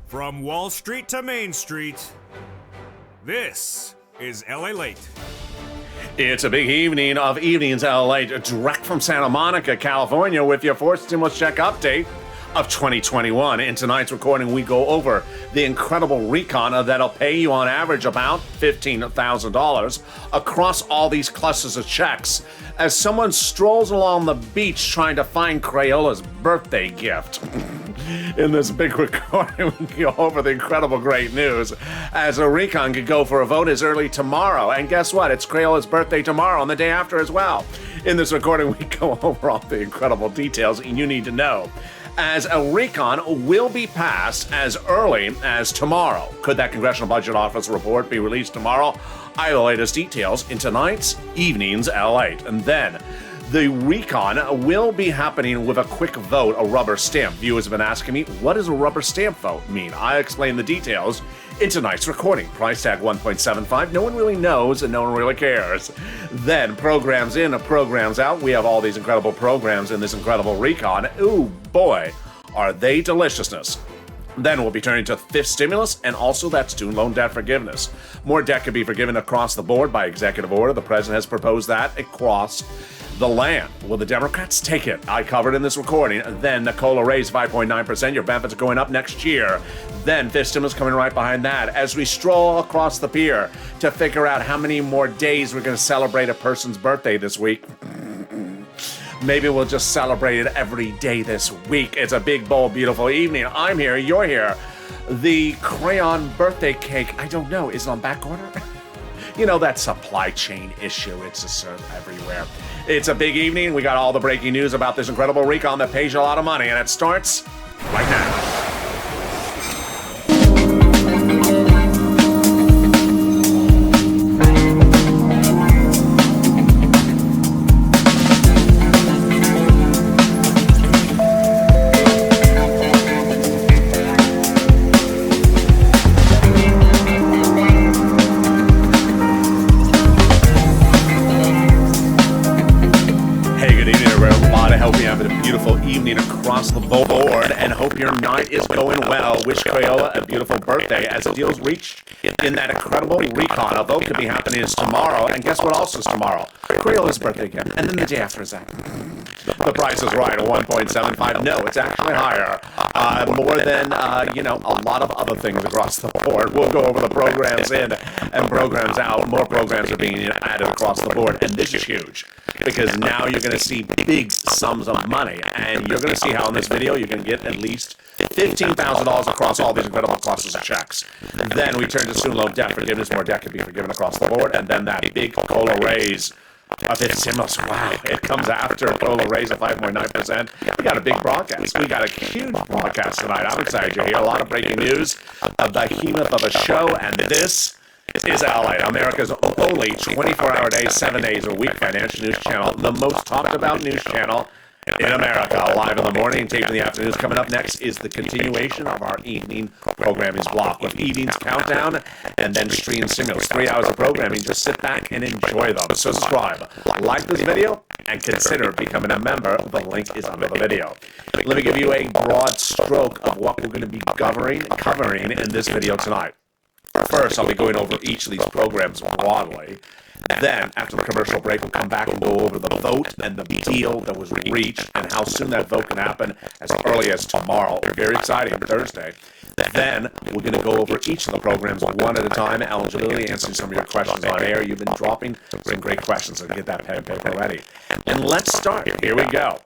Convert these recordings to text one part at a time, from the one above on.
From Wall Street to Main Street, this is LALATE. It's a big evening of Evenings LALATE, direct from Santa Monica, California, with your fourth stimulus check update of 2021. In tonight's recording, we go over the incredible recon that'll pay you on average about $15,000 across all these clusters of checks as someone strolls along the beach trying to find Crayola's birthday gift. In this big recording, we go over the incredible great news as a recon could go for a vote as early tomorrow. And guess what? It's Crayola's birthday tomorrow and the day after as well. In this recording, we go over all the incredible details you need to know, as a recon will be passed as early as tomorrow. Could that Congressional Budget Office report be released tomorrow? I have the latest details in tonight's Evenings LALATE. And then the recon will be happening with a quick vote, a rubber stamp. Viewers have been asking me, what does a rubber stamp vote mean? I explain the details in tonight's recording. Price tag 1.75. No one really knows and no one really cares. Then programs in, programs out. We have all these incredible programs in this incredible recon. Ooh, boy, are they deliciousness. Then we'll be turning to fifth stimulus and also that student loan debt forgiveness. More debt can be forgiven across the board by executive order. The president has proposed that across the land. Will the Democrats take it? I covered in this recording. Then the COLA raise 5.9%. Your benefits are going up next year. Then fifth stimulus coming right behind that as we stroll across the pier to figure out how many more days we're going to celebrate a person's birthday this week. Maybe we'll just celebrate it every day this week. It's a big, bold, beautiful evening. I'm here. You're here. The crayon birthday cake, I don't know. Is it on back order? You know, that supply chain issue. It's just everywhere. It's a big evening. We got all the breaking news about this incredible recon that pays you a lot of money, and it starts right now. Across the board, and hope your night is going well. Wish Crayola a beautiful birthday as the deals reached in that incredible recon. A vote could be happening is tomorrow, and guess what else is tomorrow? Crayola's birthday again, and then the day after is that. The price is right, 1.75. No, it's actually higher. More than, a lot of other things across the board. We'll go over the programs in and programs out. More programs are being added across the board, and this is huge because now you're going to see big sums of money, and you're going to see how in this video you can get at least $15,000 across all these incredible clusters of checks. Then we turn to student loan debt forgiveness. More debt can be forgiven across the board, and then that big COLA raise. A fifth stimulus, wow, it comes after a COLA raise of 5.9%. We got a big broadcast. We got a huge broadcast tonight. I'm excited to hear a lot of breaking news, a behemoth of a show, and this is LALATE, America's only 24-hour day, 7 days a week financial news channel, the most talked about news channel in America. Live in the morning, taped in the afternoons. Coming up next is the continuation of our evening programming block with Evenings Countdown and then Stream Stimulus. 3 hours of programming. Just sit back and enjoy them. Subscribe, like this video, and consider becoming a member. The link is under the video. Let me give you a broad stroke of what we're going to be covering in this video tonight. First, I'll be going over each of these programs broadly. Then, after the commercial break, we'll come back and go over the vote and the deal that was reached and how soon that vote can happen as early as tomorrow. Very exciting, Thursday. Then, we're going to go over each of the programs one at a time. Eligibility, answering some of your questions on air. You've been dropping some great questions, so get that pen and paper ready. And let's start. Here we go.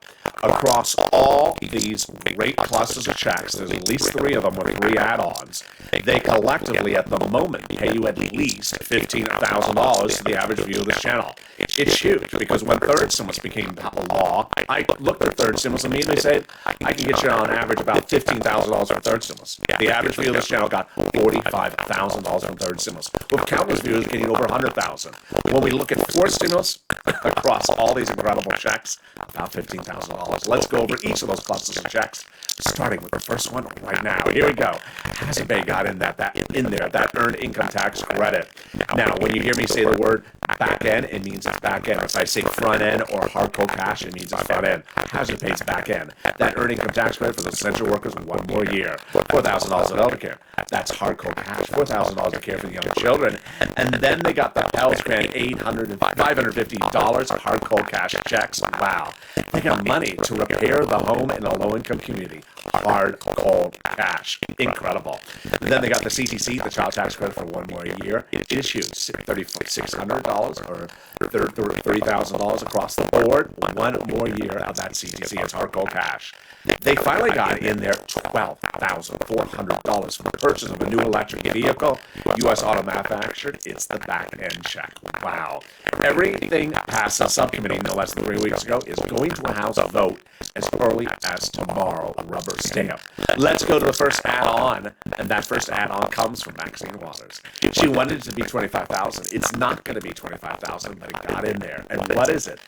Across all these great clusters of checks, there's at least 3 of them with 3 add-ons. They collectively, at the moment, pay you at least $15,000 to the average view of this channel. It's huge because when third stimulus became law, I looked at third stimulus and immediately said, I can get you on average about $15,000 for third stimulus. The average view of this channel got $45,000 from third stimulus, with countless viewers getting over $100,000. When we look at fourth stimulus across all these incredible checks, about $15,000. Let's go over each of those clusters of checks, starting with the first one right now. Here we go. Hasn't Bay got in that earned income tax credit. Now, when you hear me say the word back end, it means it's back end. If I say front end or hardcore cash, it means it's front end. Hazard pays back end. That earned income tax credit for the essential workers, one more year. $4,000 $4,000 in Obamacare. That's hardcore cash. $4,000 in care for the young children. And then they got the Pell's Grant $550 hardcore cash checks. Wow. They got money to repair the home in a low-income community. Hardcore cash. Incredible. And then they got the CTC, the child tax credit for one more year. Issued $3,600 or $30,000 across the board. One more year of that CTC. It's hardcore cash. They finally got in there $12,400 for the purchase of a new electric vehicle, U.S. auto manufactured. It's the back end check. Wow. Everything passed the subcommittee no less than 3 weeks ago is going to a House vote as early as tomorrow. Rubber stamp. Let's go to the first add-on, and that first add-on comes from Maxine Waters. She wanted it to be $25,000. It's not going to be $25,000, but it got in there. And what is it?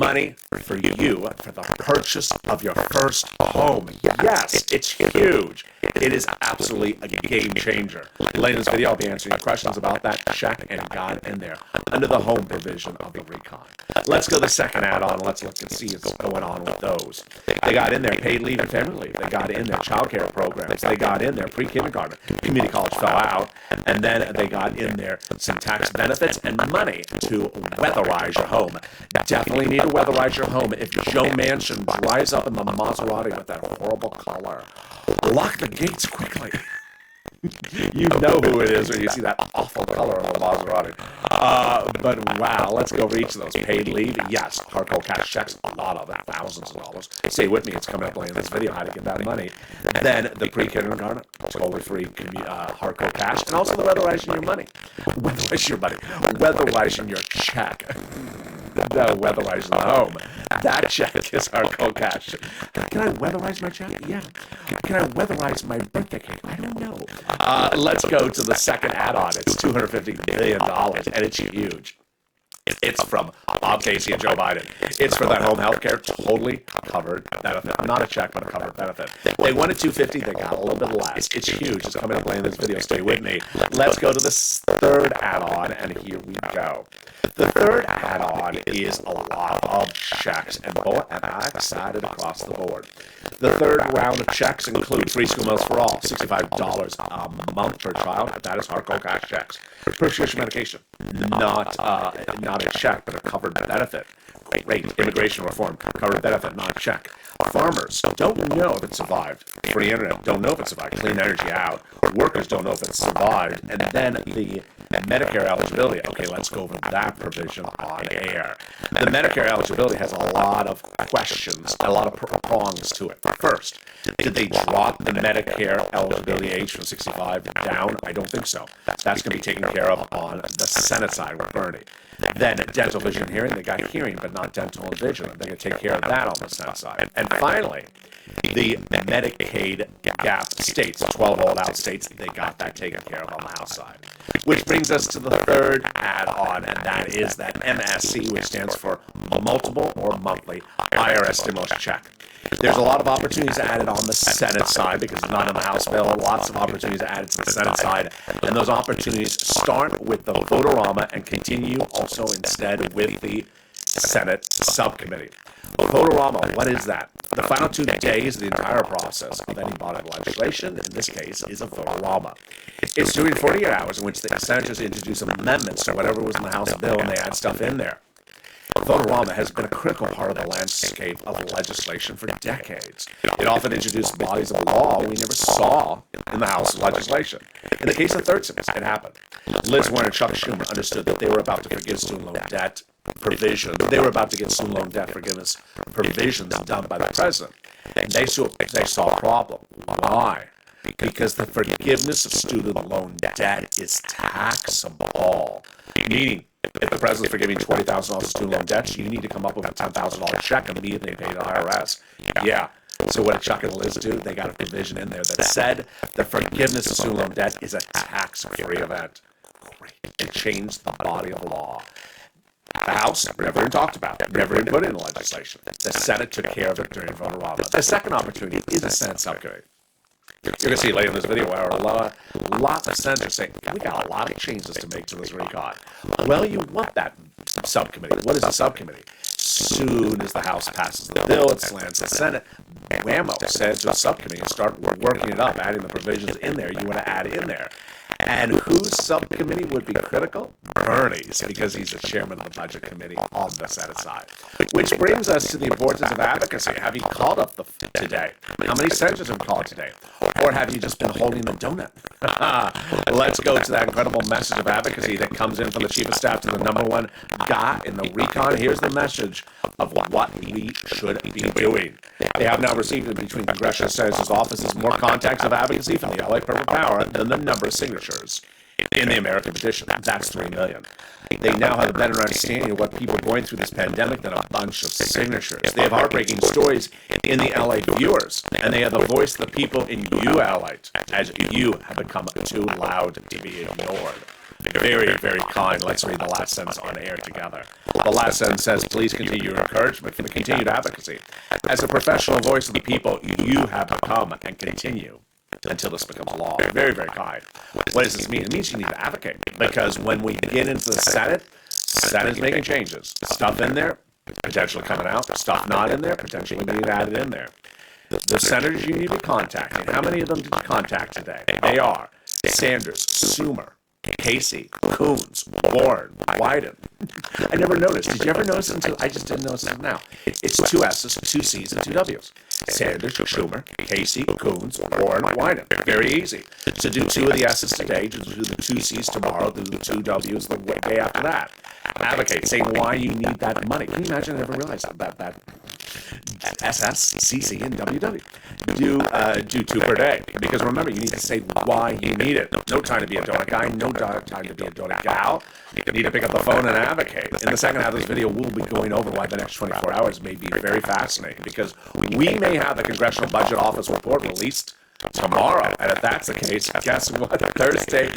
Money for you for the purchase of your first home. Yes, it's huge. It is absolutely a game changer. Later in this video, I'll be answering your questions about that check and got in there under the home provision of the recon. Let's go to the second add-on. Let's look and see what's going on with those. They got in there paid leave and family leave. They got in there child care programs. They got in there pre-kindergarten. Community college fell out. And then they got in there some tax benefits and money to weatherize your home. Definitely need to weatherize your home. If Joe Manchin drives up in the Maserati with that horrible color, lock the gates quickly. You know who it is when you see that awful color of the Maserati. But wow, let's go over each of those. Paid leave, yes. Hardcore cash checks, a lot of it, thousands of dollars. Stay with me, it's coming up later in this video, how to get that money. Then the pre-kindergarten, totally free hardcore cash, and also the weatherizing your money. Weatherizing your money. Weatherizing your check. No, weatherize the home. That check is hardcore cash. Can I weatherize my check? Yeah. Can I weatherize my birthday cake? I don't know. Let's go to the second add-on. It's $250 billion, and it's huge. It's from Bob Casey and Joe Biden. It's for that home health care, totally covered benefit. Not a check, but a covered benefit. They wanted $250, they got a little bit less. It's huge. It's coming up later in this video. Stay with me. Let's go to the third add-on, and here we go. The third add-on is a lot of checks, and boy, am I excited across the board. The third round of checks include free school meals for all, $65 a month per child. That is hardcore cash checks. Prescription medication, not a check, but a covered benefit. Great. Immigration reform, covered benefit, not a check. Farmers don't know if it survived. Free internet, don't know if it survived. Clean energy out. Workers don't know if it survived. And then the Medicare eligibility. Okay, let's go over that provision on air. The Medicare eligibility has a lot of questions, a lot of prongs to it. First, did they drop the Medicare eligibility age from 65 down? I don't think so. That's going to be taken care of on the Senate side with Bernie. Then dental, vision, and hearing. They got hearing, but not dental and vision. They're going to take care of that on the Senate side. And finally, the Medicaid gap states, 12 holdout states, they got that taken care of on the House side. Which brings us to the third add-on, and that is that MSC, which stands for multiple or monthly IRS stimulus check. There's a lot of opportunities added on the Senate side because it's not in the House bill. Lots of opportunities added to the Senate side. And those opportunities start with the Votorama and continue also instead with the Senate subcommittee. Votorama, what is that? The final 2 days of the entire process of any body of legislation, in this case, is a Votorama. It's 2 to 48 hours in which the senators introduce amendments to whatever was in the House bill and they add stuff in there. Votorama has been a critical part of the landscape of legislation for decades. It often introduced bodies of law we never saw in the House legislation. In the case of third service, it happened. Liz Warren and Chuck Schumer understood that they were about to forgive student loan debt provision. They were about to get student loan debt forgiveness provisions done by the president. And they saw a problem. Why? Because the forgiveness of student loan debt is taxable. Meaning, if the president's forgiving $20,000 of student loan debts, you need to come up with a $10,000 check immediately and pay to the IRS. Yeah. So what did Chuck and Liz do? They got a provision in there that said the forgiveness of student loan debt is a tax-free event. Great. It changed the body of law. The House never even talked about it, never even put it in legislation. The Senate took care of it during Votorama. The second opportunity is the Senate subcommittee. You're going to see later in this video where lots of senators saying, we got a lot of changes to make to this recon. Well, you want that subcommittee. What is a subcommittee? soon as the House passes the bill, it slams the Senate. Whammo, send it to a subcommittee and start working it up, adding the provisions in there you want to add in there. And whose subcommittee would be critical? Bernie's, because he's the chairman of the budget committee on the Senate side. Which brings us to the importance of advocacy. Have you called up today? How many senators have called today? Or have you just been holding the donut? Let's go to that incredible message of advocacy that comes in from the chief of staff to the number one guy in the recon. Here's the message of what we should be doing. They have now received between congressional senators' offices more contacts of advocacy from the LA Purple Power than the number of signatures in the American petition. That's 3 million. They now have a better understanding of what people are going through this pandemic than a bunch of signatures. They have heartbreaking stories in the LA viewers, and they have the voice of the people in you, LA, as you have become too loud to be ignored. Very, very kind. Let's read the last sentence on air together. The last sentence says, please continue your encouragement for the continued advocacy. As a professional voice of the people, you have become and continue until this becomes law. Very, very kind. What does this mean? It means you need to advocate, because when we get into the Senate is making changes. Stuff in there, potentially coming out. Stuff not in there, potentially being added in there. The senators you need to be contacting, how many of them did you contact today? They are Sanders, Schumer, Casey, Coons, Warren, Wyden. I never noticed. Did you ever notice until I just didn't notice it now? It's 2 S's, 2 C's, and 2 W's. Sanders, Schumer, Casey, Coons, Warren, Wyden. Very easy. To do 2 of the S's today, to do the 2 C's tomorrow, do the 2 W's the day after that. Advocate, say why you need that money. Can you imagine? I never realized that SS, CC, and WW. Do 2 per day. Because remember, you need to say why you need it. No time to be a donut guy, no time to be a donut gal. You need to pick up the phone and advocate. In the second half of this video, we'll be going over why the next 24 hours may be very fascinating, because we may have the Congressional Budget Office report released tomorrow, and if that's the case, guess what? Thursday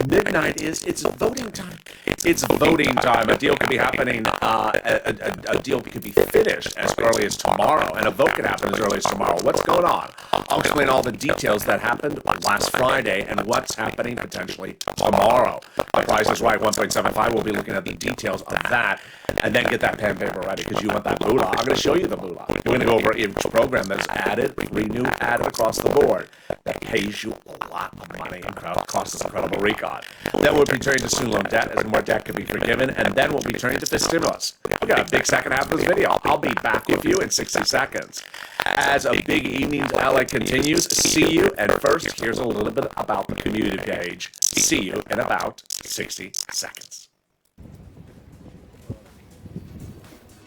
midnight it's voting time. It's voting time. A deal could be happening. A deal could be finished as early as tomorrow, and a vote could happen as early as tomorrow. What's going on? I'll explain all the details that happened last Friday and what's happening potentially tomorrow. The Price is Right 1.75. We'll be looking at the details of that, and then get that pen and paper ready, because you want that moolah. I'm going to show you the moolah. We're going to go over each program that's added, renewed, added across the board, that pays you a lot of money and costs us incredible recon. Then we'll be turning to student loan debt as more debt can be forgiven, and then we'll be turning to fifth stimulus. We got a big second half of this video. I'll be back with you in 60 seconds. As a big evening's LA continues, see you, and first, here's a little bit about the community page. See you in about 60 seconds.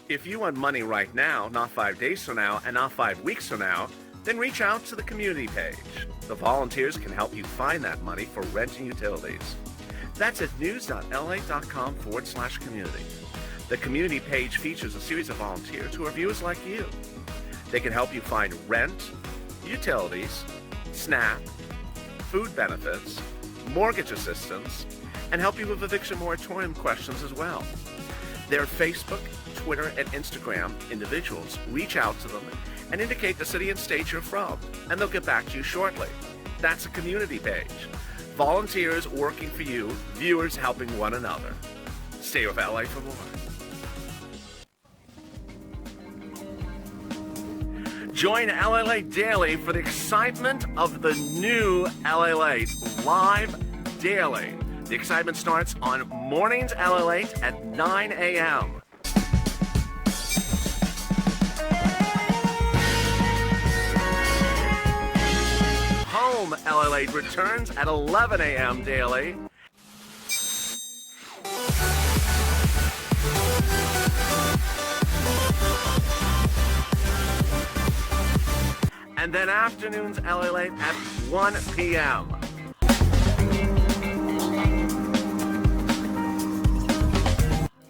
If you want money right now, not 5 days from now, and not 5 weeks from now, then reach out to the community page. The volunteers can help you find that money for rent and utilities. That's at news.la.com/community. The community page features a series of volunteers who are viewers like you. They can help you find rent, utilities, SNAP, food benefits, mortgage assistance, and help you with eviction moratorium questions as well. Their Facebook, Twitter, and Instagram individuals reach out to them and indicate the city and state you're from, and they'll get back to you shortly. That's a community page. Volunteers working for you, viewers helping one another. Stay with LA for more. Join LALATE daily for the excitement of the new LALATE live daily. The excitement starts on mornings LALATE at 9 a.m. Home LALATE returns at 11 a.m. daily. And then afternoons LALATE at 1 p.m.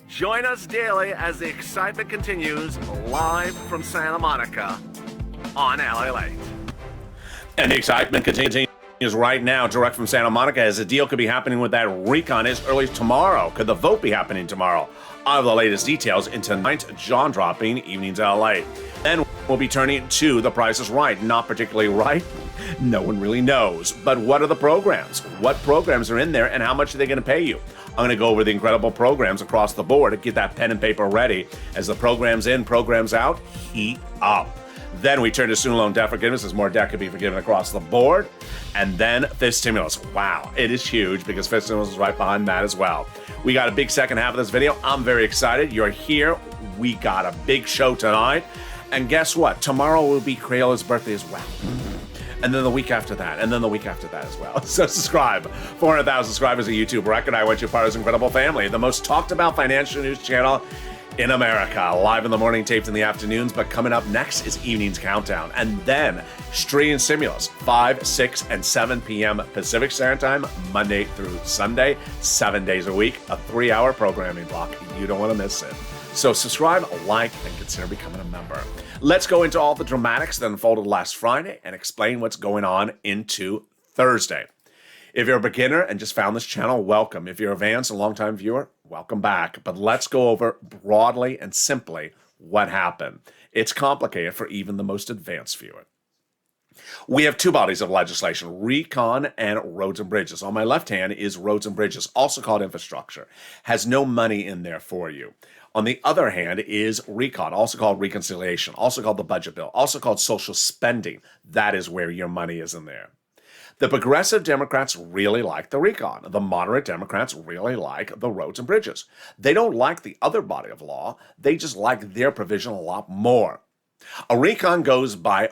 Join us daily as the excitement continues live from Santa Monica on LALATE. And the excitement continues right now, direct from Santa Monica, as a deal could be happening with that recon as early as tomorrow. Could the vote be happening tomorrow? I have the latest details in tonight's jaw-dropping Evenings LA. Then we'll be turning to The Price is Right. Not particularly right, No one really knows. But what are the programs? What programs are in there and how much are they going to pay you? I'm going to go over the incredible programs across the board and get that pen and paper ready as the programs in, programs out, heat up. Then we turn to student loan debt forgiveness as more debt could be forgiven across the board. And then fifth stimulus. Wow, it is huge because fifth stimulus is right behind that as well. We got a big second half of this video. I'm very excited. You're here. We got a big show tonight. And guess what? Tomorrow will be Crayola's birthday as well. And then the week after that, and then the week after that as well. So subscribe. 400,000 subscribers at YouTube. Record I want you part of this incredible family. The most talked about financial news channel in America. Live in the morning, taped in the afternoons. But coming up next is Evening's Countdown. And then Street and Stimulus, 5, 6, and 7 p.m. Pacific Standard Time, Monday through Sunday, 7 days a week. A 3-hour programming block. You don't want to miss it. So subscribe, like, and consider becoming a member. Let's go into all the dramatics that unfolded last Friday and explain what's going on into Thursday. If you're a beginner and just found this channel, welcome. If you're advanced and longtime viewer, welcome back. But let's go over broadly and simply what happened. It's complicated for even the most advanced viewer. We have two bodies of legislation, recon and roads and bridges. On my left hand is roads and bridges, also called infrastructure. Has no money in there for you. On the other hand is recon, also called reconciliation, also called the budget bill, also called social spending. That is where your money is in there. The progressive Democrats really like the recon. The moderate Democrats really like the roads and bridges. They don't like the other body of law. They just like their provision a lot more. A recon goes by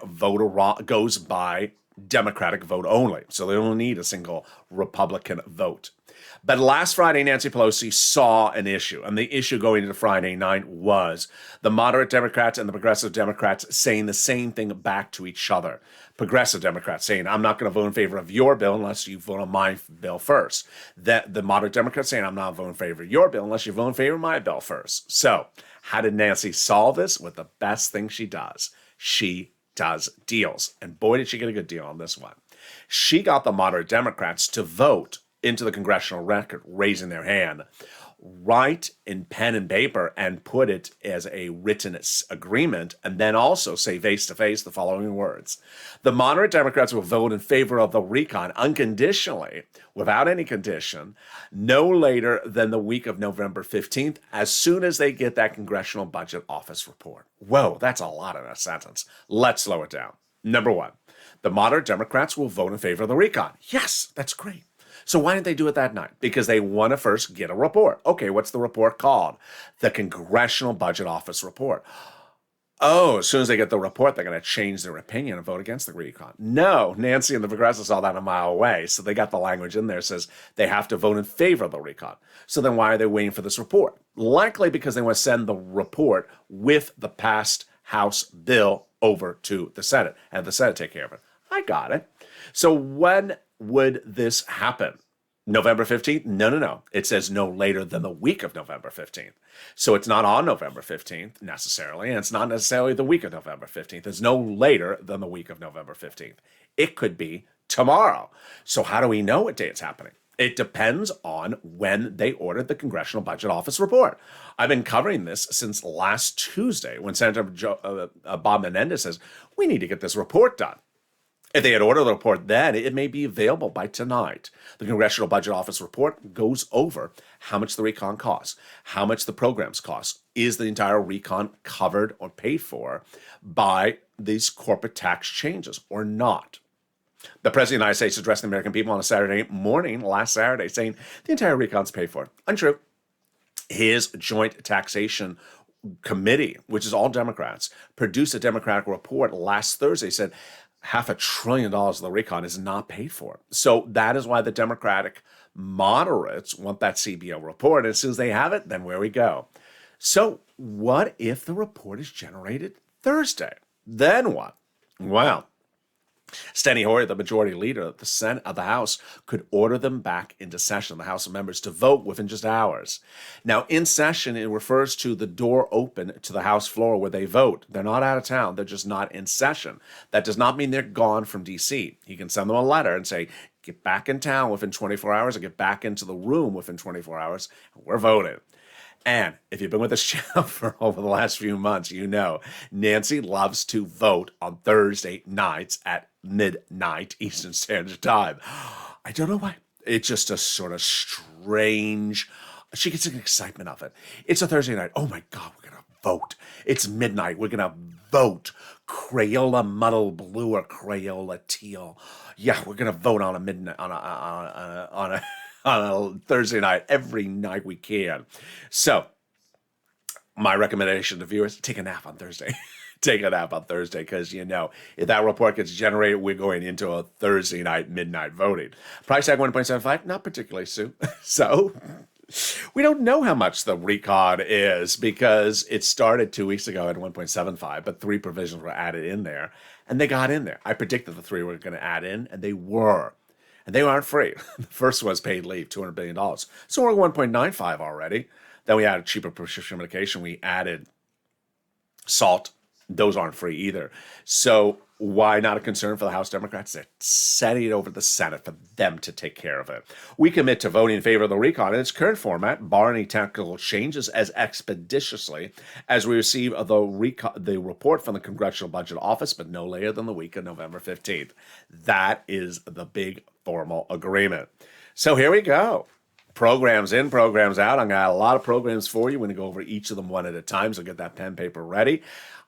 Democratic vote only, so they don't need a single Republican vote. But last Friday, Nancy Pelosi saw an issue, and the issue going into Friday night was the moderate Democrats and the progressive Democrats saying the same thing back to each other. Progressive Democrats saying, I'm not going to vote in favor of your bill unless you vote on my bill first. The moderate Democrats saying, I'm not voting in favor of your bill unless you vote in favor of my bill first. So how did Nancy solve this? With the best thing she does. She does deals. And boy, did she get a good deal on this one. She got the moderate Democrats to vote into the congressional record, raising their hand, write in pen and paper and put it as a written agreement, and then also say face-to-face the following words. The moderate Democrats will vote in favor of the recon unconditionally, without any condition, no later than the week of November 15th, as soon as they get that Congressional Budget Office report. Whoa, that's a lot in a sentence. Let's slow it down. Number one, the moderate Democrats will vote in favor of the recon. Yes, that's great. So why didn't they do it that night? Because they want to first get a report. Okay, what's the report called? The Congressional Budget Office report. Oh, as soon as they get the report, they're going to change their opinion and vote against the recon. No, Nancy and the progressives saw that a mile away. So they got the language in there that says they have to vote in favor of the recon. So then why are they waiting for this report? Likely because they want to send the report with the passed House bill over to the Senate and the Senate take care of it. I got it. So when would this happen? November 15th? No. It says no later than the week of November 15th. So it's not on November 15th necessarily, and it's not necessarily the week of November 15th. It's no later than the week of November 15th. It could be tomorrow. So how do we know what day it's happening? It depends on when they ordered the Congressional Budget Office report. I've been covering this since last Tuesday when Senator Bob Menendez says, we need to get this report done. If they had ordered the report then, it may be available by tonight. The Congressional Budget Office report goes over how much the recon costs, how much the programs cost. Is the entire recon covered or paid for by these corporate tax changes or not? The President of the United States addressed the American people on a Saturday morning, last Saturday, saying the entire recon's paid for. Untrue. His Joint Taxation Committee, which is all Democrats, produced a Democratic report last Thursday, said $500 billion of the recon is not paid for. So that is why the Democratic moderates want that CBO report. And as soon as they have it, then where we go. So what if the report is generated Thursday? Then what? Well, Steny Hoyer, the majority leader of the Senate of the House, could order them back into session, the House of members, to vote within just hours. Now, in session, it refers to the door open to the House floor where they vote. They're not out of town. They're just not in session. That does not mean they're gone from D.C. He can send them a letter and say, get back in town within 24 hours or get back into the room within 24 hours. We're voting. And if you've been with this channel for over the last few months, you know Nancy loves to vote on Thursday nights at midnight Eastern Standard Time. I don't know why. It's just a sort of strange. She gets an excitement of it. It's a Thursday night. Oh my God, we're gonna vote. It's midnight. We're gonna vote. Crayola muddle blue or Crayola teal. Yeah, we're gonna vote on a midnight on a Thursday night every night we can. So my recommendation to viewers: take a nap on Thursday. Take a nap on Thursday, because if that report gets generated, we're going into a Thursday night midnight voting. Price tag 1.75, not particularly soon. So we don't know how much the recon is, because it started 2 weeks ago at 1.75, but 3 provisions were added in there, and they got in there. I predicted the 3 were going to add in, and they were. And they aren't free. The first was paid leave, $200 billion. So we're at 1.95 already. Then we added cheaper prescription medication. We added salt. Those aren't free either. So why not a concern for the House Democrats? They're sending it over to the Senate for them to take care of it. We commit to voting in favor of the recon in its current format, bar any technical changes, as expeditiously as we receive the report from the Congressional Budget Office, but no later than the week of November 15th. That is the big formal agreement. So here we go. Programs in, programs out. I got a lot of programs for you. We're going to go over each of them one at a time, so get that pen, paper ready.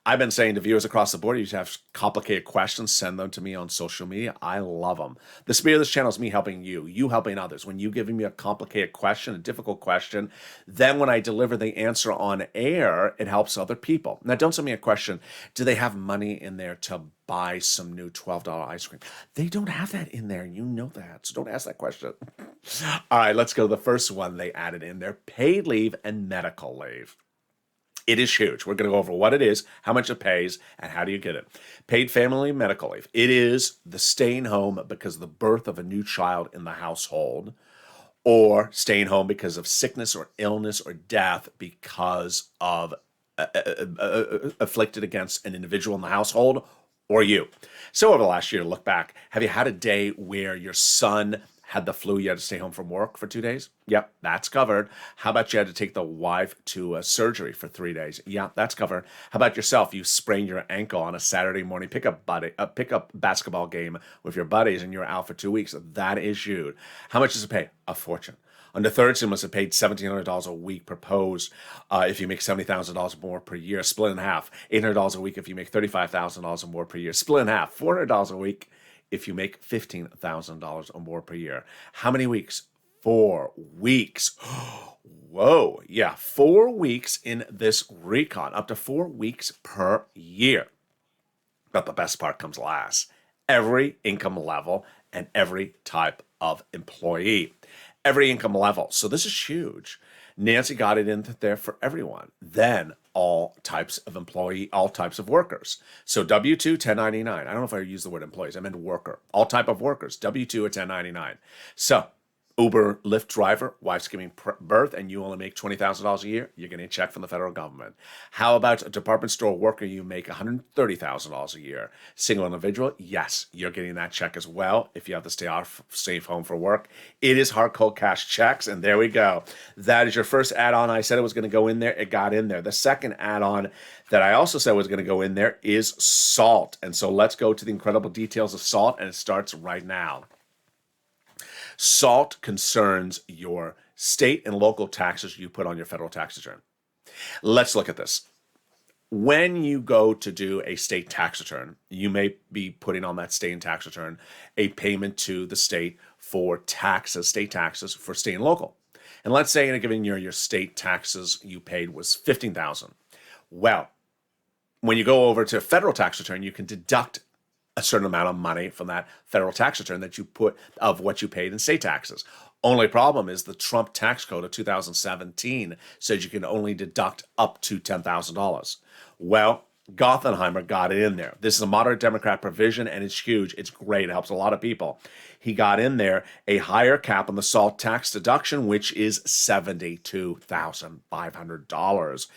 I've been saying to viewers across the board, you have complicated questions, send them to me on social media. I love them. The spirit of this channel is me helping you helping others. When you giving me a complicated question, a difficult question, then when I deliver the answer on air, it helps other people. Now, don't send me a question, do they have money in there to buy some new $12 ice cream? They don't have that in there. You know that. So don't ask that question. All right, let's go to the first one they added in there: paid leave and medical leave. It is huge. We're going to go over what it is, how much it pays, and how do you get it. Paid family medical leave. It is the staying home because of the birth of a new child in the household, or staying home because of sickness or illness or death because of afflicted against an individual in the household or you. So over the last year, look back. Have you had a day where your son had the flu, you had to stay home from work for 2 days? Yep, that's covered. How about you had to take the wife to a surgery for 3 days? Yeah, that's covered. How about yourself? You sprained your ankle on a Saturday morning pickup basketball game with your buddies, and you're out for 2 weeks. That is huge. How much does it pay? A fortune. Under third stimulus, it paid $1,700 a week proposed if you make $70,000 more per year, split in half. $800 a week if you make $35,000 or more per year, split in half. $400 a week if you make $15,000 or more per year. How many weeks? 4 weeks. Whoa. Yeah, 4 weeks in this recon, up to 4 weeks per year. But the best part comes last. Every income level and every type of employee. Every income level. So this is huge. Nancy got it in there for everyone. Then all types of employee, all types of workers. So W-2, 1099. I don't know if I use the word employees. I meant worker. All type of workers, W-2 or 1099. So Uber, Lyft driver, wife's giving birth, and you only make $20,000 a year, you're getting a check from the federal government. How about a department store worker? You make $130,000 a year. Single individual? Yes, you're getting that check as well if you have to stay home for work. It is hard cold cash checks, and there we go. That is your first add-on. I said it was going to go in there. It got in there. The second add-on that I also said was going to go in there is SALT. And so let's go to the incredible details of SALT, and it starts right now. SALT concerns your state and local taxes you put on your federal tax return. Let's look at this. When you go to do a state tax return, you may be putting on that state tax return a payment to the state for taxes, state taxes for state and local. And let's say in a given year, your state taxes you paid was $15,000. Well, when you go over to a federal tax return, you can deduct a certain amount of money from that federal tax return that you put of what you paid in state taxes. Only problem is the Trump tax code of 2017 says you can only deduct up to $10,000. Well, Gothenheimer got it in there. This is a moderate Democrat provision, and it's huge. It's great. It helps a lot of people. He got in there a higher cap on the SALT tax deduction, which is $72,500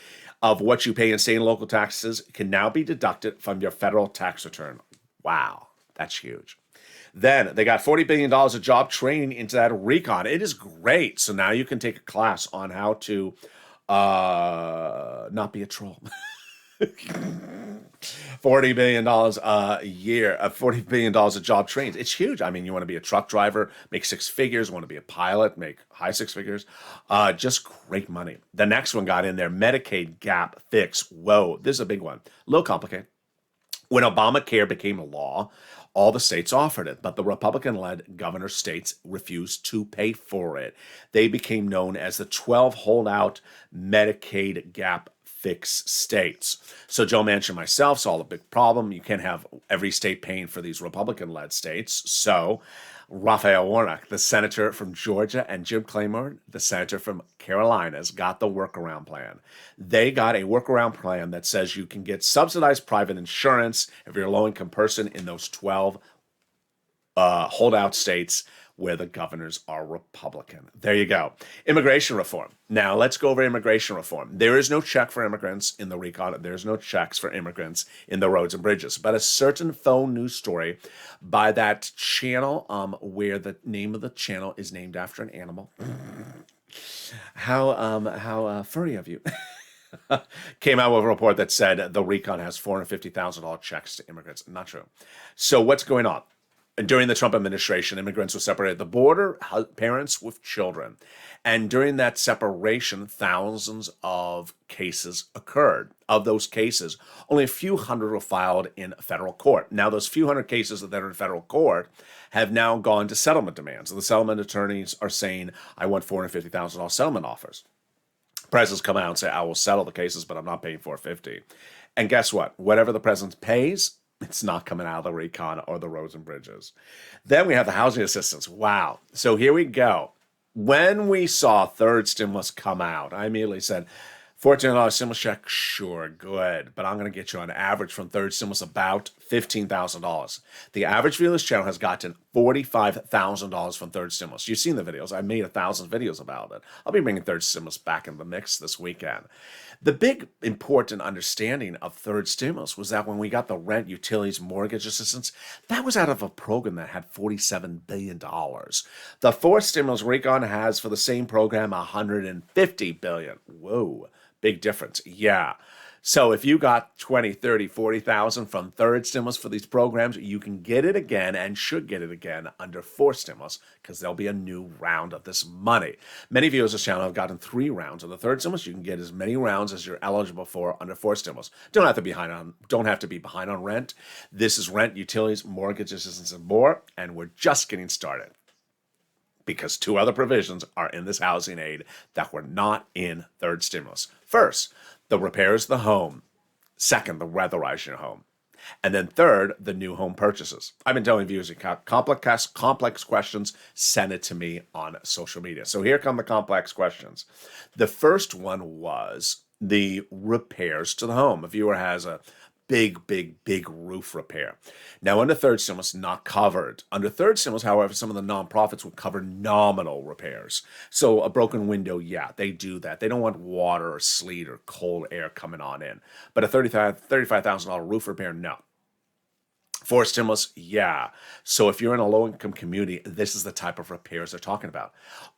of what you pay in state and local taxes can now be deducted from your federal tax return. Wow, that's huge. Then they got $40 billion of job training into that recon. It is great. So now you can take a class on how to not be a troll. $40 billion a year, $40 billion of job trains. It's huge. I mean, you want to be a truck driver, make six figures, want to be a pilot, make high six figures. Just great money. The next one got in there, Medicaid gap fix. Whoa, this is a big one. A little complicated. When Obamacare became a law, all the states offered it, but the Republican-led governor states refused to pay for it. They became known as the 12 holdout Medicaid gap fix states. So Joe Manchin and myself saw the big problem. You can't have every state paying for these Republican-led states. So Raphael Warnock, the senator from Georgia, and Jim Clyburn, the senator from Carolinas, got the workaround plan. They got a workaround plan that says you can get subsidized private insurance if you're a low-income person in those 12 holdout states where the governors are Republican. There you go. Immigration reform. Now, let's go over immigration reform. There is no check for immigrants in the recon. There's no checks for immigrants in the roads and bridges. But a certain phone news story by that channel where the name of the channel is named after an animal. How furry of you. Came out with a report that said the recon has $450,000 checks to immigrants. Not true. So what's going on? During the Trump administration, immigrants were separated at the border, parents with children. And during that separation, thousands of cases occurred. Of those cases, only a few hundred were filed in federal court. Now, those few hundred cases that are in federal court have now gone to settlement demands. The settlement attorneys are saying, I want $450,000 settlement offers. Presidents come out and say, I will settle the cases, but I'm not paying $450,000. And guess what? Whatever the president pays, it's not coming out of the recon or the roads and bridges. Then we have the housing assistance. Wow. So here we go. When we saw third stimulus come out, I immediately said, $1,400 stimulus check, sure, good. But I'm going to get you on average from third stimulus about $15,000. The average viewer of this channel has gotten $45,000 from third stimulus. You've seen the videos. I made 1,000 videos about it. I'll be bringing third stimulus back in the mix this weekend. The big important understanding of third stimulus was that when we got the rent, utilities, mortgage assistance, that was out of a program that had $47 billion. The fourth stimulus recon has for the same program $150 billion. Whoa. Big difference. Yeah. So if you got 20, 30, 40,000 from third stimulus for these programs, you can get it again and should get it again under fourth stimulus because there'll be a new round of this money. Many viewers of this channel have gotten 3 rounds of the third stimulus. You can get as many rounds as you're eligible for under fourth stimulus. Don't have to be behind on rent. This is rent, utilities, mortgage assistance, and more, and we're just getting started. Because 2 other provisions are in this housing aid that were not in third stimulus. First, the repairs of the home. Second, the weatherizing your home. And then third, the new home purchases. I've been telling viewers, complex questions, send it to me on social media. So here come the complex questions. The first one was the repairs to the home. A viewer has a big roof repair. Now, under third stimulus, not covered. Under third stimulus, however, some of the nonprofits would cover nominal repairs. So a broken window, yeah, they do that. They don't want water or sleet or cold air coming on in. But a $35,000 roof repair, no. For stimulus, yeah. So if you're in a low-income community, this is the type of repairs they're talking about.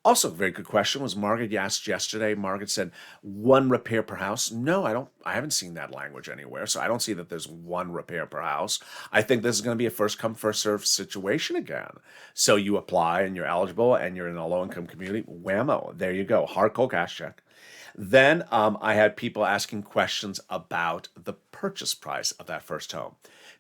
Also, a very good question was Margaret asked yesterday. Margaret said, 1 repair per house. No, I haven't seen that language anywhere, so I don't see that there's 1 repair per house. I think this is going to be a first-come, first-served situation again. So you apply and you're eligible and you're in a low-income community, whammo, there you go, hard cold cash check. Then I had people asking questions about the purchase price of that first home.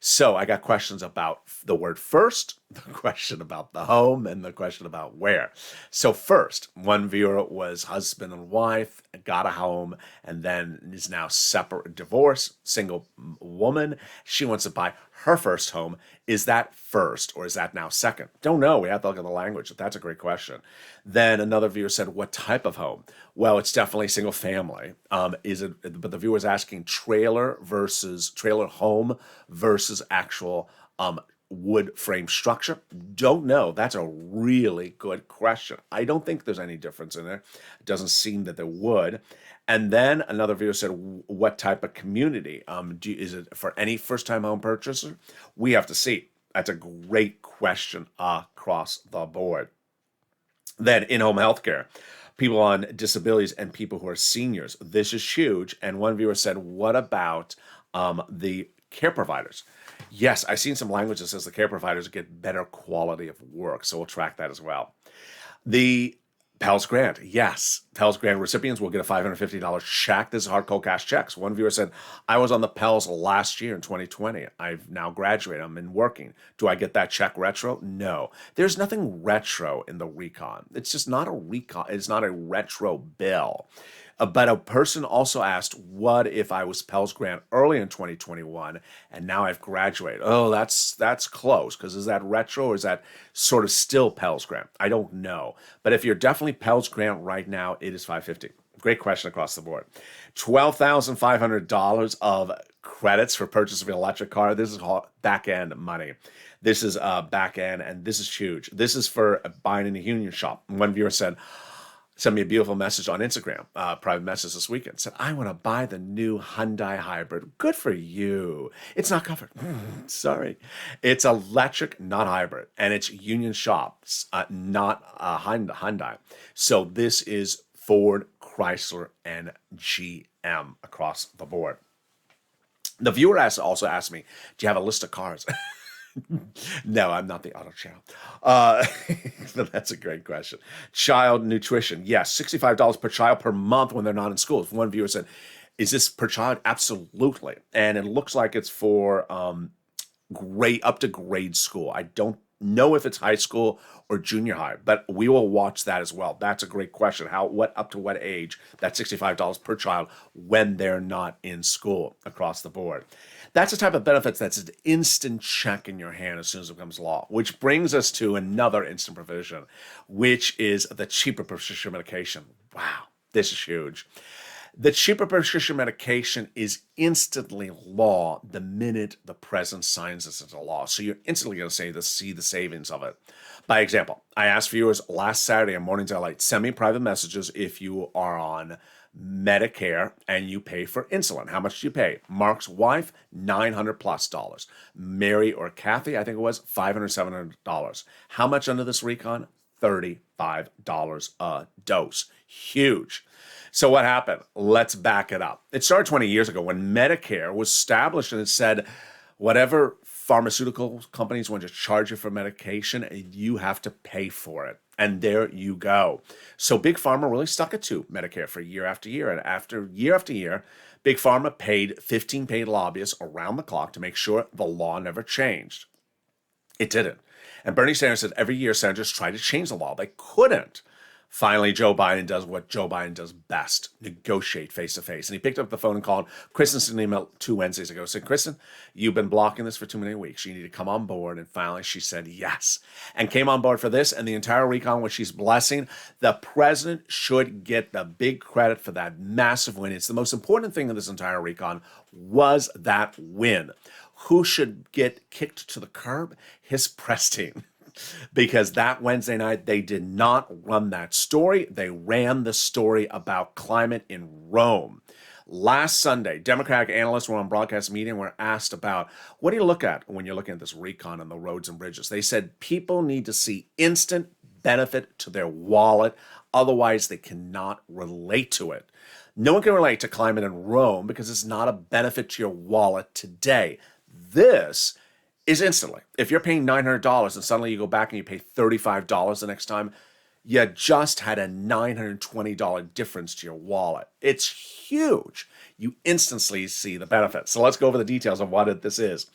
So I got questions about the word first, the question about the home, and the question about where. So first, one viewer was husband and wife, got a home, and then is now separate, divorced, single woman. She wants to buy her first home. Is that first or is that now second? Don't know. We have to look at the language. That's a great question. Then another viewer said, what type of home? Well, it's definitely single family. But the viewer is asking trailer home versus actual wood frame structure. Don't know. That's a really good question. I don't think there's any difference in there. It doesn't seem that there would. And then another viewer said, what type of community? Is it for any first-time home purchaser? We have to see. That's a great question across the board. Then in-home healthcare, people on disabilities and people who are seniors. This is huge. And one viewer said, what about the care providers. Yes, I've seen some language that says the care providers get better quality of work, so we'll track that as well. The Pell's Grant, yes. Pell's Grant recipients will get a $550 check. This is hard cold cash checks. One viewer said, I was on the Pell's last year in 2020. I've now graduated. I'm in working. Do I get that check retro? No. There's nothing retro in the recon. It's just not a recon. It's not a retro bill. But a person also asked, what if I was Pell's Grant early in 2021 and now I've graduated? Oh, that's close, because is that retro or is that sort of still Pell's Grant? I don't know. But if you're definitely Pell's Grant right now, it is $550. Great question across the board. $12,500 of credits for purchase of an electric car. This is back-end money. This is back-end, and this is huge. This is for buying in a union shop. One viewer said, sent me a beautiful message on Instagram, private message this weekend. Said, I want to buy the new Hyundai Hybrid. Good for you. It's not covered. Sorry. It's electric, not hybrid. And it's union shops, not Hyundai. So this is Ford, Chrysler, and GM across the board. The viewer also asked me, do you have a list of cars? No, I'm not the auto channel. But that's a great question. Child nutrition. Yes, $65 per child per month when they're not in school. One viewer said, is this per child? Absolutely. And it looks like it's for up to grade school. I don't know if it's high school or junior high, but we will watch that as well. That's a great question. Up to what age that $65 per child when they're not in school across the board. That's the type of benefits that's an instant check in your hand as soon as it becomes law, which brings us to another instant provision, which is the cheaper prescription medication. Wow, this is huge. The cheaper prescription medication is instantly law the minute the president signs this into law. So you're instantly going to see the savings of it. By example, I asked viewers last Saturday on Mornings LA, send me private messages if you are on Medicare and you pay for insulin. How much do you pay? Mark's wife, $900+. Mary or Kathy, I think it was $500, $700. How much under this recon? $35 a dose. Huge. So what happened? Let's back it up. It started 20 years ago when Medicare was established, and it said whatever pharmaceutical companies want to charge you for medication, you have to pay for it. And there you go. So Big Pharma really stuck it to Medicare for year after year. And after year, Big Pharma paid 15 paid lobbyists around the clock to make sure the law never changed. It didn't. And Bernie Sanders said every year senators tried to change the law. They couldn't. Finally, Joe Biden does what Joe Biden does best, negotiate face-to-face. And he picked up the phone and called Kristen Sinema 2 Wednesdays ago. Said, Kristen, you've been blocking this for too many weeks. You need to come on board. And finally, she said yes. And came on board for this and the entire recon, which she's blessing. The president should get the big credit for that massive win. It's the most important thing in this entire recon was that win. Who should get kicked to the curb? His press team. Because that Wednesday night, they did not run that story. They ran the story about climate in Rome. Last Sunday, Democratic analysts were on broadcast media and were asked about, what do you look at when you're looking at this recon on the roads and bridges? They said people need to see instant benefit to their wallet. Otherwise, they cannot relate to it. No one can relate to climate in Rome because it's not a benefit to your wallet today. This is instantly. If you're paying $900 and suddenly you go back and you pay $35 the next time, you just had a $920 difference to your wallet. It's huge. You instantly see the benefits. So let's go over the details of what this is.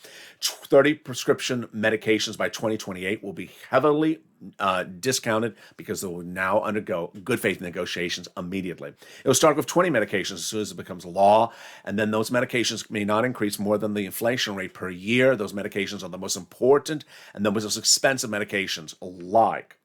30 prescription medications by 2028 will be heavily discounted because they will now undergo good faith negotiations immediately. It will start with 20 medications as soon as it becomes law, and then those medications may not increase more than the inflation rate per year. Those medications are the most important and the most expensive medications like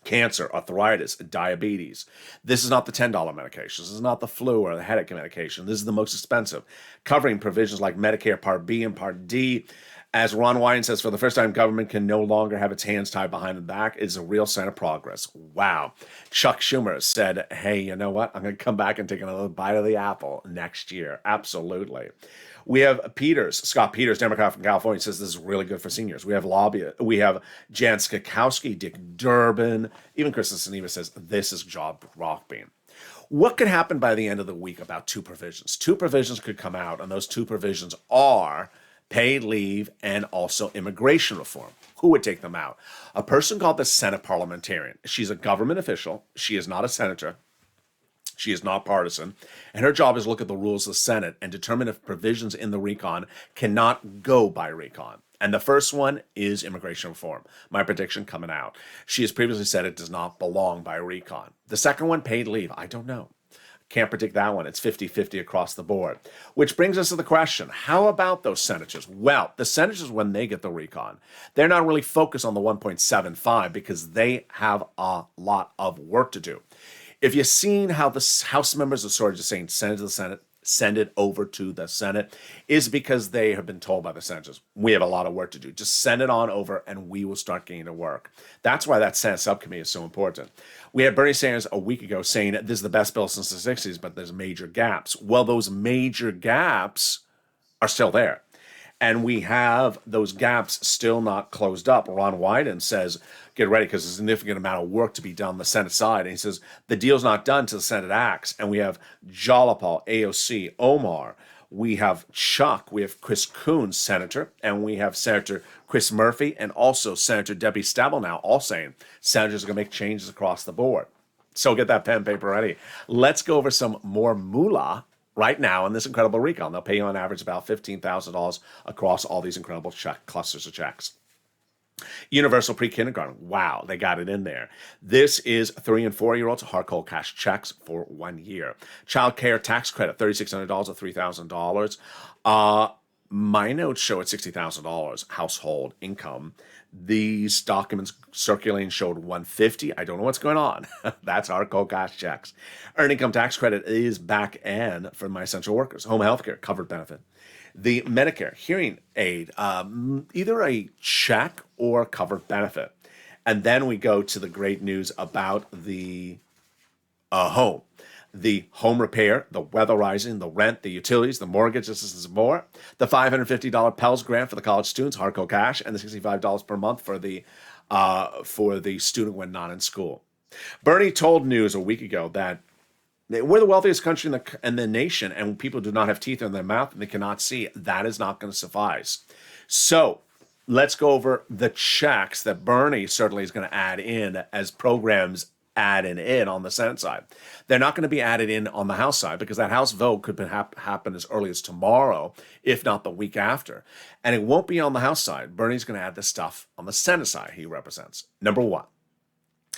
cancer, arthritis, diabetes. This is not the $10 medication. This is not the flu or the headache medication. This is the most expensive, covering provisions like Medicare Part B and Part D. As Ron Wyden says, for the first time, government can no longer have its hands tied behind the back. It's a real sign of progress. Wow. Chuck Schumer said, hey, you know what? I'm going to come back and take another bite of the apple next year. Absolutely. We have Scott Peters, Democrat from California, says this is really good for seniors. We have Jan Skakowski, Dick Durbin, even Kristen Sinema says this is job dropping. What could happen by the end of the week about two provisions? Two provisions could come out, and those two provisions are paid leave, and also immigration reform. Who would take them out? A person called the Senate parliamentarian. She's a government official. She is not a senator. She is not partisan, and her job is to look at the rules of the Senate and determine if provisions in the recon cannot go by recon. And the first one is immigration reform. My prediction coming out. She has previously said it does not belong by recon. The second one, paid leave. I don't know. Can't predict that one. It's 50-50 across the board. Which brings us to the question, how about those senators? Well, the senators, when they get the recon, they're not really focused on the 1.75 because they have a lot of work to do. If you've seen how the House members are sort of just saying, send it to the Senate, send it over to the Senate, is because they have been told by the senators, we have a lot of work to do. Just send it on over and we will start getting to work. That's why that Senate subcommittee is so important. We had Bernie Sanders a week ago saying this is the best bill since the 60s, but there's major gaps. Well, those major gaps are still there. And we have those gaps still not closed up. Ron Wyden says, get ready because there's a significant amount of work to be done on the Senate side. And he says, the deal's not done until the Senate acts. And we have Jalapal, AOC, Omar. We have Chuck. We have Chris Coons, Senator. And we have Senator Chris Murphy and also Senator Debbie Stabenow all saying senators are going to make changes across the board. So get that pen and paper ready. Let's go over some more moolah right now in this incredible recon. They'll pay you on average about $15,000 across all these incredible clusters of checks. Universal pre-kindergarten. Wow, they got it in there. This is 3 and 4-year-olds, hard cold cash checks for 1 year. Child care tax credit, $3,600 or $3,000. My notes show at $60,000 household income. These documents circulating showed $150. I don't know what's going on. That's hard cold cash checks. Earned income tax credit is back end for my essential workers. Home health care, covered benefit. The Medicare hearing aid, either a check or covered benefit. And then we go to the great news about the home. The home repair, the weatherizing, the rent, the utilities, the mortgage assistance, and more. The $550 Pell Grant for the college students, hardcore cash, and the $65 per month for the student when not in school. Bernie told News a week ago that we're the wealthiest country in the nation, and when people do not have teeth in their mouth and they cannot see, that is not going to suffice. So let's go over the checks that Bernie certainly is going to add in as programs added in on the Senate side. They're not going to be added in on the House side because that House vote could happen as early as tomorrow, if not the week after. And it won't be on the House side. Bernie's going to add this stuff on the Senate side he represents. Number one,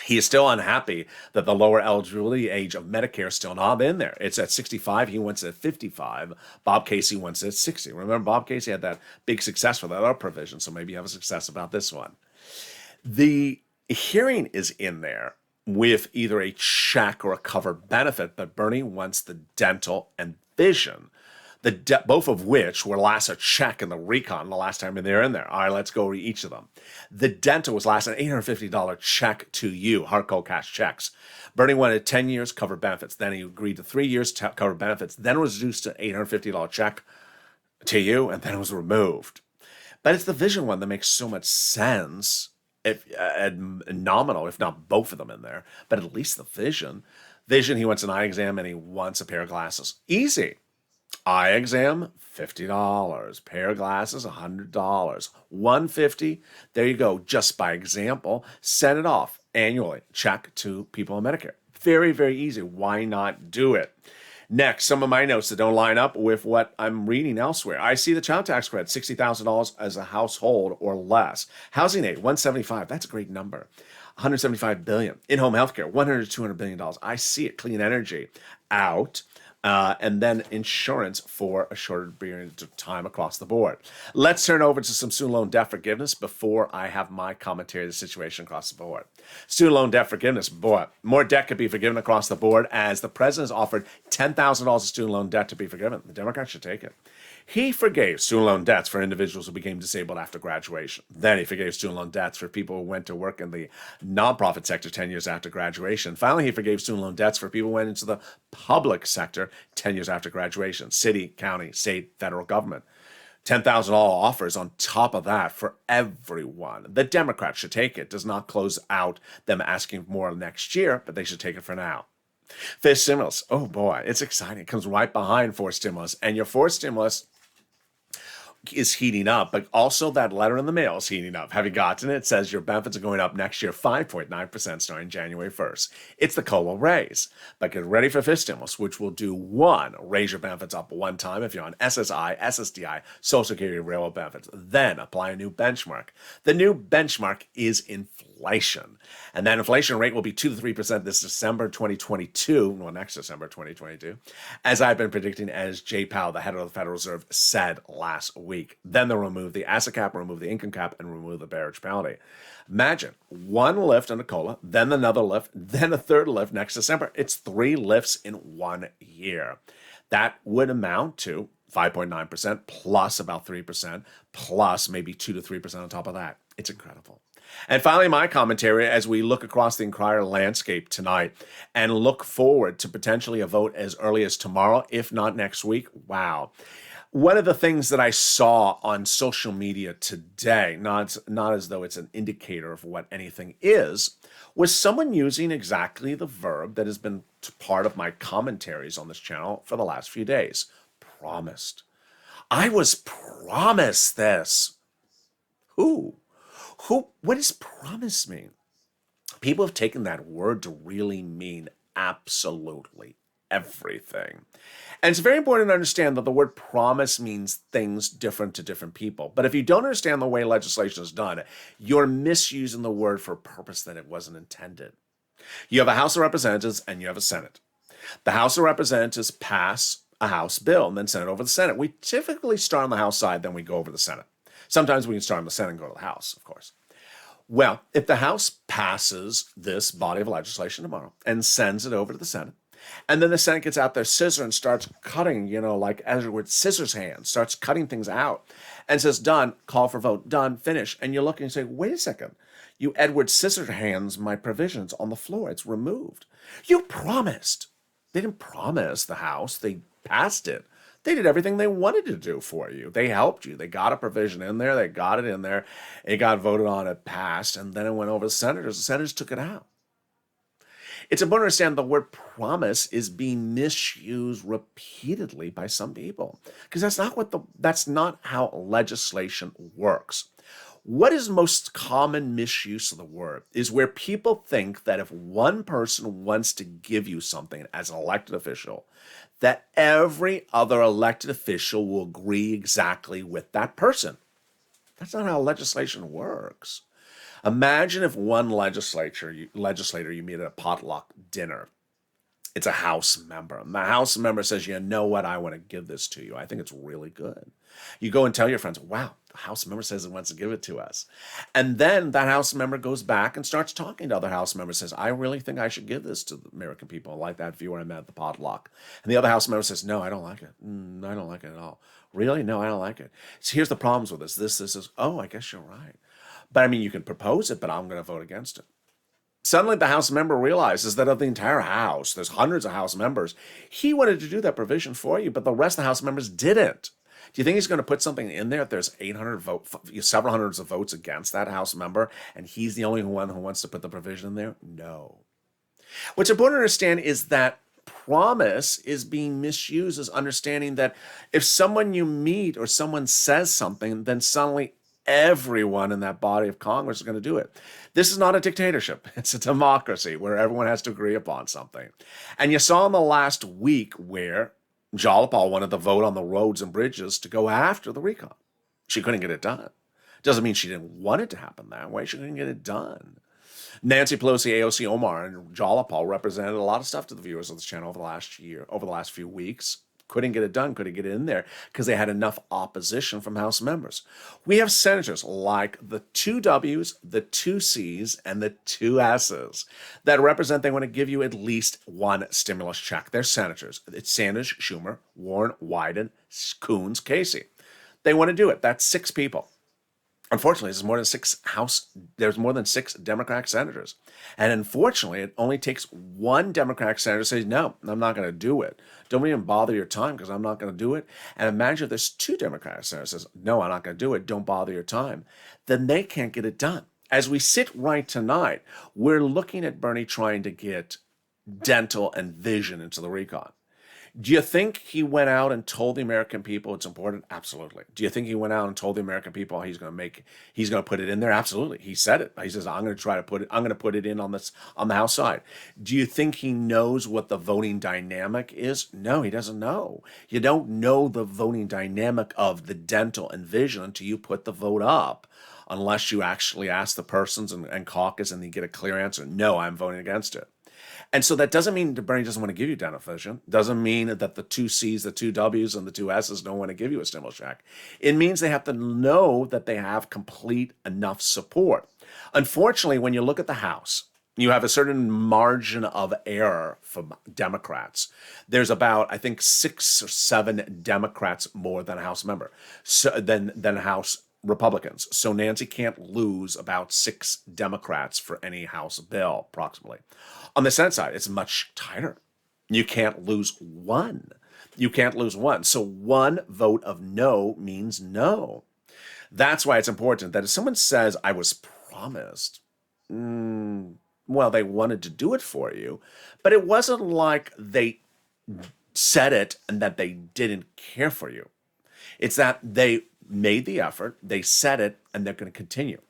he is still unhappy that the lower eligibility age of Medicare is still not in there. It's at 65. He wants it at 55. Bob Casey wants it at 60. Remember, Bob Casey had that big success for that other provision, so maybe you have a success about this one. The hearing is in there with either a check or a covered benefit, but Bernie wants the dental and vision, both of which were last a check in the recon the last time they were in there. All right, let's go over each of them. The dental was last an $850 check to you, hard cold cash checks. Bernie wanted 10 years covered benefits. Then he agreed to 3 years covered benefits. Then it was reduced to $850 check to you, and then it was removed. But it's the vision one that makes so much sense. If nominal, if not both of them in there, but at least the vision. Vision, he wants an eye exam and he wants a pair of glasses. Easy. Eye exam, $50. Pair of glasses, $100. $150. There you go. Just by example, send it off annually. Check to people on Medicare. Very, very easy. Why not do it? Next, some of my notes that don't line up with what I'm reading elsewhere. I see the child tax credit, $60,000 as a household or less. Housing aid, $175. That's a great number. $175 billion. In-home healthcare, $100 to $200 billion. I see it. Clean energy out. And then insurance for a shorter period of time across the board. Let's turn over to some student loan debt forgiveness before I have my commentary of the situation across the board. Student loan debt forgiveness, boy, more debt could be forgiven across the board as the president has offered $10,000 of student loan debt to be forgiven. The Democrats should take it. He forgave student loan debts for individuals who became disabled after graduation. Then he forgave student loan debts for people who went to work in the nonprofit sector 10 years after graduation. Finally, he forgave student loan debts for people who went into the public sector 10 years after graduation. City, county, state, federal government. $10,000 offers on top of that for everyone. The Democrats should take it. Does not close out them asking more next year, but they should take it for now. Fifth stimulus. Oh boy, it's exciting. It comes right behind fourth stimulus. And your fourth stimulus is heating up, but also that letter in the mail is heating up. Have you gotten it? It says your benefits are going up next year 5.9% starting January 1st. It's the COLA raise. But get ready for fifth stimulus, which will do one, raise your benefits up one time if you're on SSI, SSDI, Social Security, railroad benefits. Then apply a new benchmark. The new benchmark is inflation. And that inflation rate will be 2 to 3% this December 2022, well, next December 2022, as I've been predicting, as Jay Powell, the head of the Federal Reserve, said last week. Then they'll remove the asset cap, remove the income cap, and remove the barrage penalty. Imagine one lift on a COLA, then another lift, then a third lift next December. It's 3 lifts in 1 year. That would amount to 5.9% plus about 3% plus maybe 2 to 3% on top of that. It's incredible. And finally, my commentary as we look across the entire landscape tonight and look forward to potentially a vote as early as tomorrow, if not next week. Wow. One of the things that I saw on social media today, not as though it's an indicator of what anything is, was someone using exactly the verb that has been part of my commentaries on this channel for the last few days. Promised. I was promised this. Who? What does promise mean? People have taken that word to really mean absolutely everything. And it's very important to understand that the word promise means things different to different people. But if you don't understand the way legislation is done, you're misusing the word for a purpose that it wasn't intended. You have a House of Representatives and you have a Senate. The House of Representatives pass a House bill and then send it over to the Senate. We typically start on the House side, then we go over to the Senate. Sometimes we can start on the Senate and go to the House, of course. Well, if the House passes this body of legislation tomorrow and sends it over to the Senate, and then the Senate gets out their scissor and starts cutting, like Edward Scissorhands, starts cutting things out and says, done, call for vote, done, finish. And you look and you say, wait a second, you Edward Scissorhands my provisions on the floor. It's removed. You promised. They didn't promise the House. They passed it. They did everything they wanted to do for you. They helped you. They got a provision in there. They got it in there. It got voted on. It passed. And then it went over to the senators. The senators took it out. It's important to understand the word promise is being misused repeatedly by some people because that's not how legislation works. What is most common misuse of the word is where people think that if one person wants to give you something as an elected official, that every other elected official will agree exactly with that person. That's not how legislation works. Imagine if one legislator you meet at a potluck dinner, it's a House member. And the House member says, you know what, I want to give this to you. I think it's really good. You go and tell your friends, wow, the House member says he wants to give it to us. And then that House member goes back and starts talking to other House members, says, I really think I should give this to the American people, like that viewer I met at the potluck. And the other House member says, no, I don't like it. I don't like it at all. Really? No, I don't like it. So here's the problems with this. This is, oh, I guess you're right. But I mean, you can propose it, but I'm going to vote against it. Suddenly the House member realizes that of the entire House, there's hundreds of House members, he wanted to do that provision for you, but the rest of the House members didn't. Do you think he's going to put something in there if there's several hundreds of votes against that House member, and he's the only one who wants to put the provision in there? No. What's important to understand is that promise is being misused as understanding that if someone you meet or someone says something, then suddenly everyone in that body of Congress is going to do it. This is not a dictatorship. It's a democracy where everyone has to agree upon something. And you saw in the last week where Jalapal wanted to vote on the roads and bridges to go after the recon. She couldn't get it done. Doesn't mean she didn't want it to happen that way. She couldn't get it done. Nancy Pelosi, AOC Omar, and Jalapal represented a lot of stuff to the viewers of this channel over the last few weeks. Couldn't get it done, couldn't get it in there because they had enough opposition from House members. We have senators like the 2 W's, the 2 C's, and the 2 S's that represent they want to give you at least one stimulus check. They're senators. It's Sanders, Schumer, Warren, Wyden, Coons, Casey. They want to do it. That's 6 people. Unfortunately, there's more than 6 Democratic senators. And unfortunately, it only takes one Democratic senator to say, no, I'm not going to do it. Don't even bother your time because I'm not going to do it. And imagine if there's 2 Democratic senators says, no, I'm not going to do it. Don't bother your time. Then they can't get it done. As we sit right tonight, we're looking at Bernie trying to get dental and vision into the recon. Do you think he went out and told the American people it's important? Absolutely. Do you think he went out and told the American people he's going to put it in there? Absolutely. He said it. He says, I'm going to put it in on the House side. Do you think he knows what the voting dynamic is? No, he doesn't know. You don't know the voting dynamic of the dental and vision until you put the vote up, unless you actually ask the persons and caucus and you get a clear answer. No, I'm voting against it. And so that doesn't mean that Bernie doesn't want to give you dental vision. Doesn't mean that the 2 C's, the 2 W's, and the 2 S's don't want to give you a stimulus check. It means they have to know that they have complete enough support. Unfortunately, when you look at the House, you have a certain margin of error from Democrats. There's about, I think, 6 or 7 Democrats more than a House member, than House Republicans. So Nancy can't lose about 6 Democrats for any House bill, approximately. On the Senate side, it's much tighter. You can't lose 1. You can't lose 1. So 1 vote of no means no. That's why it's important that if someone says, I was promised, well, they wanted to do it for you, but it wasn't like they said it and that they didn't care for you. It's that they made the effort, they said it, and they're going to continue.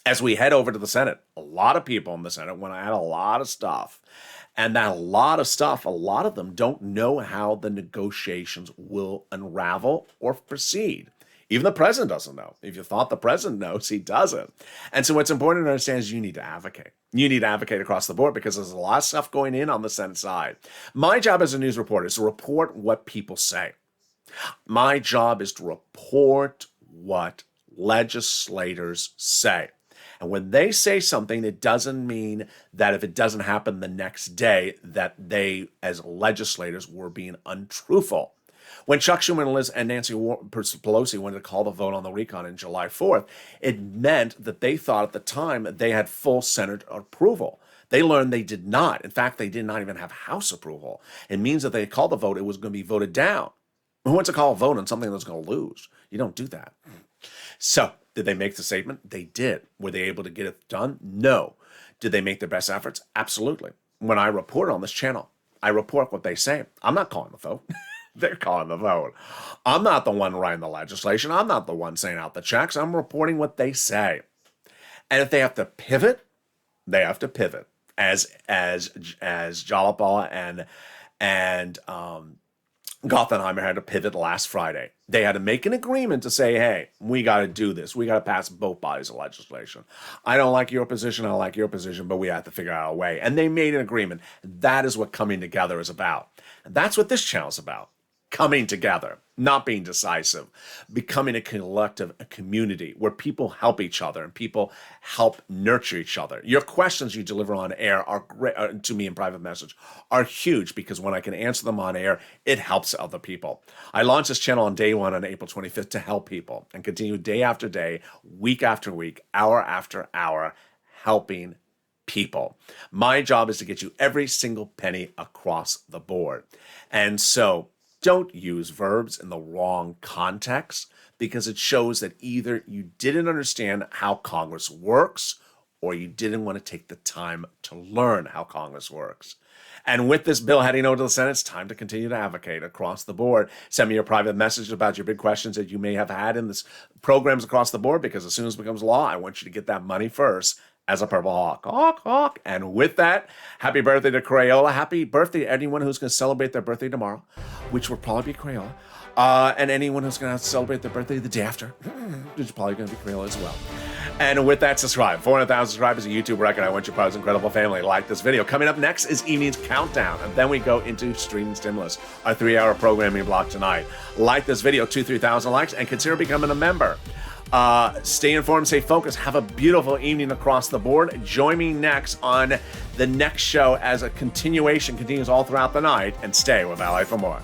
As we head over to the Senate, a lot of people in the Senate want to add a lot of stuff. And that a lot of them don't know how the negotiations will unravel or proceed. Even the president doesn't know. If you thought the president knows, he doesn't. And so what's important to understand is you need to advocate. You need to advocate across the board because there's a lot of stuff going in on the Senate side. My job as a news reporter is to report what people say. My job is to report what legislators say. And when they say something, it doesn't mean that if it doesn't happen the next day, that they, as legislators, were being untruthful. When Chuck Schumer and Nancy Pelosi wanted to call the vote on the recon on July 4th, it meant that they thought at the time they had full Senate approval. They learned they did not. In fact, they did not even have House approval. It means that they called the vote, it was going to be voted down. Who wants to call a vote on something that's going to lose? You don't do that. So, did they make the statement? They did. Were they able to get it done? No. Did they make their best efforts? Absolutely. When I report on this channel, I report what they say. I'm not calling the vote. They're calling the vote. I'm not the one writing the legislation. I'm not the one saying out the checks. I'm reporting what they say. And if they have to pivot, they have to pivot. As Jalapa and Gothenheimer had to pivot last Friday. They had to make an agreement to say, hey, we got to do this. We got to pass both bodies of legislation. I don't like your position. I don't like your position, but we have to figure out a way. And they made an agreement. That is what coming together is about. And that's what this channel is about. Coming together, not being decisive, becoming a collective, a community where people help each other and people help nurture each other. Your questions you deliver on air are great to me in private message are huge because when I can answer them on air, it helps other people. I launched this channel on day 1 on April 25th to help people and continue day after day, week after week, hour after hour, helping people. My job is to get you every single penny across the board. And so don't use verbs in the wrong context because it shows that either you didn't understand how Congress works or you didn't want to take the time to learn how Congress works. And with this bill heading over to the Senate, it's time to continue to advocate across the board. Send me your private message about your big questions that you may have had in this programs across the board because as soon as it becomes law, I want you to get that money first as a Purple Hawk. Hawk, hawk. And with that, happy birthday to Crayola. Happy birthday to anyone who's going to celebrate their birthday tomorrow, which will probably be Crayola. And anyone who's going to celebrate their birthday the day after, which is probably going to be Crayola as well. And with that, subscribe. 400,000 subscribers, a YouTube record. I want your proud, incredible family. Like this video. Coming up next is Evening's Countdown. And then we go into Streaming Stimulus, our 3-hour programming block tonight. Like this video, 3,000 likes, and consider becoming a member. Stay informed, stay focused. Have a beautiful evening across the board. Join me next on the next show as a continuation continues all throughout the night. And stay with LA for more.